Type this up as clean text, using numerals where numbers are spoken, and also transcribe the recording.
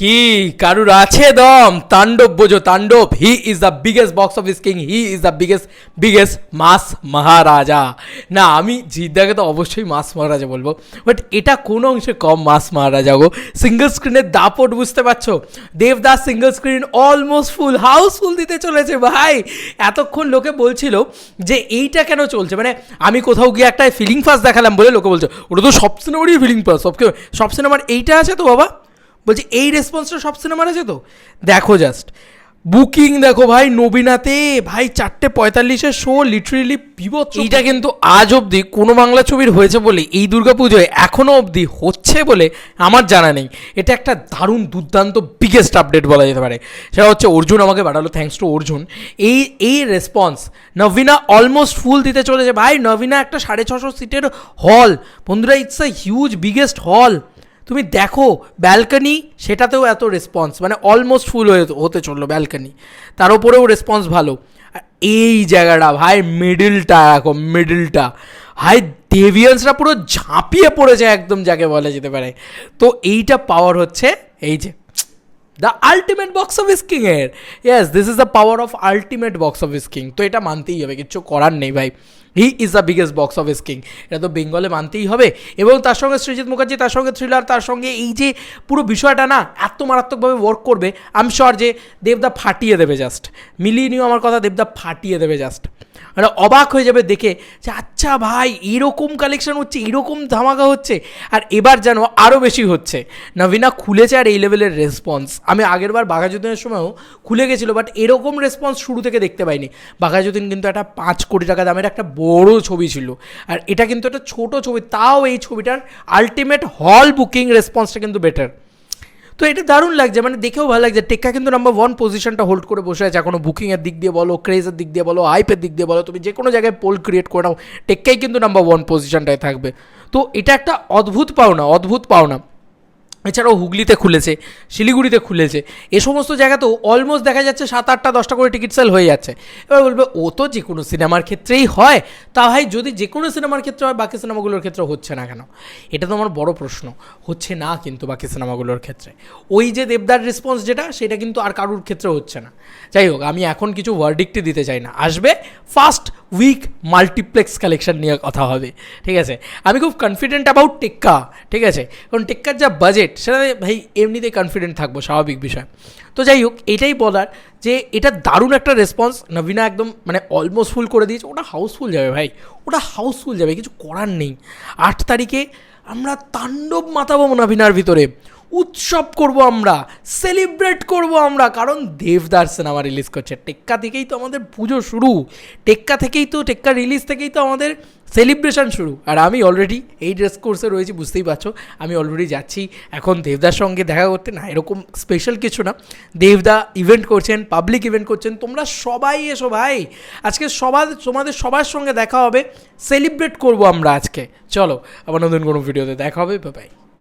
কি কারুর আছে দম? তাণ্ডব বোঝো, তাণ্ডব। He is the biggest box office king, he is the biggest mass Maharaja. না, আমি জিদ্দাকে তো অবশ্যই মাস মহারাজা বলবো, বাট এটা কোনো অংশে কম মাস মহারাজা গো। সিঙ্গল স্ক্রিনের দাপট বুঝতে পারছো? Devdas single screen almost full, house full দিতে চলেছে ভাই। এতক্ষণ লোকে বলছিল যে এইটা কেন চলছে, মানে আমি কোথাও গিয়ে একটা ফিলিং ফাস্ট দেখালাম বলে লোকে বলছে ওটা তো সব সিনেমারই ফিলিং ফাস্ট, সব সিনেমার এইটা আছে তো বাবা। বলছি এই রেসপন্সটা সব সিনেমার আছে তো? দেখো জাস্ট বুকিং দেখো ভাই, নবীনাতে ভাই 4:45 শো, লিটারেলি বিভৎস। এইটা কিন্তু আজ অবধি কোনো বাংলা ছবির হয়েছে বলে, এই দুর্গাপুজোয় এখনও অবধি হচ্ছে বলে আমার জানা নেই। এটা একটা দারুণ দুর্দান্ত বিগেস্ট আপডেট বলা যেতে পারে। সেটা হচ্ছে অর্জুন আমাকে পাঠালো, থ্যাঙ্কস টু অর্জুন। এই রেসপন্স, নবীনা অলমোস্ট ফুল দিতে চলেছে ভাই। নবীনা একটা 650 সিটের হল বন্ধুরা, ইটস আ হিউজ বিগেস্ট হল। তুমি দেখো ব্যালকনি, সেটাতেও এত রেসপন্স, মানে অলমোস্ট ফুল হতে চললো ব্যালকনি, তার উপরেও রেসপন্স ভালো। আর এই জায়গাটা ভাই, মিডলটা এরকম, মিডলটা ভাই দেভিয়ান্সরা পুরো ঝাঁপিয়ে পড়েছে একদম, যাকে বলা যেতে পারে। তো এইটা পাওয়ার হচ্ছে এই যে দ্য আলটিমেট বক্স অফিস কিংয়ের। Yes, this is the power of ultimate box office king. তো এটা মানতেই হবে, কিচ্ছু করার নেই ভাই। He is the biggest box office king, এটা তো বেঙ্গলে মানতেই হবে। এবং তার সঙ্গে সৃজিত মুখার্জি, তার সঙ্গে থ্রিলার, তার সঙ্গে এই যে পুরো বিষয়টা না এত মারাত্মকভাবে ওয়ার্ক করবে, আই এম শিওর যে দেবদা ফাটিয়ে দেবে। জাস্ট মিলিয়ে নিও আমার কথা, দেবদা ফাটিয়ে দেবে। জাস্ট মানে অবাক হয়ে যাবে দেখে যে আচ্ছা ভাই এরকম কালেকশন হচ্ছে, এরকম ধামাকা হচ্ছে। আর এবার যেন আরও বেশি হচ্ছে। নবীনা খুলেছে আর এই লেভেলের রেসপন্স আমি আগেরবার বাঘাযতীনের সময়ও খুলে গেছিলো, বাট এরকম রেসপন্স শুরু থেকে দেখতে পাইনি। বাঘাযতীন কিন্তু একটা 5 কোটি টাকা দামের একটা বড় ছবি ছিল, আর এটা কিন্তু একটা ছোট ছবি, তাও এই ছবিটার আলটিমেট হল বুকিং রেসপন্সটা কিন্তু বেটার। তো এটা দারুণ লাগছে, মানে দেখেও ভালো লাগছে। টেক্কা কিন্তু নাম্বার 1 পজিশনটা হোল্ড করে বসে আছে এখনো, বুকিংয়ের দিক দিয়ে বলো, ক্রেজের দিক দিয়ে বলো, হাইপের দিক দিয়ে বলো, তুমি যে কোনো জায়গায় পোল ক্রিয়েট করে নাও, টেক্কাই কিন্তু নাম্বার 1 পজিশনটায় থাকবে। তো এটা একটা অদ্ভুত পাওনা। এছাড়াও হুগলিতে খুলেছে, শিলিগুড়িতে খুলেছে, এ সমস্ত জায়গাতেও অলমোস্ট দেখা যাচ্ছে 7, 8, 10টা করে টিকিট সেল হয়ে যাচ্ছে। এবার বলবে ও তো যে কোনো সিনেমার ক্ষেত্রেই হয়, তা ভাই যদি যে কোনো সিনেমার ক্ষেত্রে হয়, বাকি সিনেমাগুলোর ক্ষেত্রে হচ্ছে না কেন? এটা তো আমার বড় প্রশ্ন। হচ্ছে না কিন্তু বাকি সিনেমাগুলোর ক্ষেত্রে ওই যে দেবদার রেসপন্স যেটা, সেটা কিন্তু আর কারুর ক্ষেত্রে হচ্ছে না। যাই হোক, আমি এখন কিছু ভার্ডিক্টই দিতে চাই না। আসবে ফার্স্ট উইক মাল্টিপ্লেক্স কালেকশন নিয়ে কথা হবে, ঠিক আছে? আমি খুব কনফিডেন্ট অ্যাবাউট টেক্কা, ঠিক আছে? কারণ টেক্কার যা বাজেট, সেটাতে ভাই এমনিতেই কনফিডেন্ট থাকবো, স্বাভাবিক বিষয়। তো যাই হোক, এটাই বলার যে এটা দারুণ একটা রেসপন্স। নবীনা একদম মানে অলমোস্ট ফুল করে দিয়েছে, ওটা হাউসফুল যাবে ভাই, ওটা হাউসফুল যাবে, কিছু করার নেই। 8 তারিখে আমরা তাণ্ডব মাতাবো নবীনার ভিতরে, উৎসব করব আমরা, সেলিব্রেট করব আমরা, কারণ দেবদার সিনেমা রিলিজ করছে। টেক্কা থেকেই তো আমাদের পুজো শুরু, টেক্কা রিলিজ থেকেই তো আমাদের সেলিব্রেশন শুরু। আর আমি অলরেডি এই ড্রেস কোর্সে রয়েছি, বুঝতেই পারছো। আমি অলরেডি যাচ্ছি এখন দেবদার সঙ্গে দেখা করতে। না, এরকম স্পেশাল কিছু না, দেবদা ইভেন্ট করছেন, পাবলিক ইভেন্ট করছেন, তোমরা সবাই এসো ভাই। আজকে তোমাদের সবার সঙ্গে দেখা হবে, সেলিব্রেট করব আমরা আজকে। চলো আবার নতুন কোনো ভিডিওতে দেখা হবে, বাই বাই।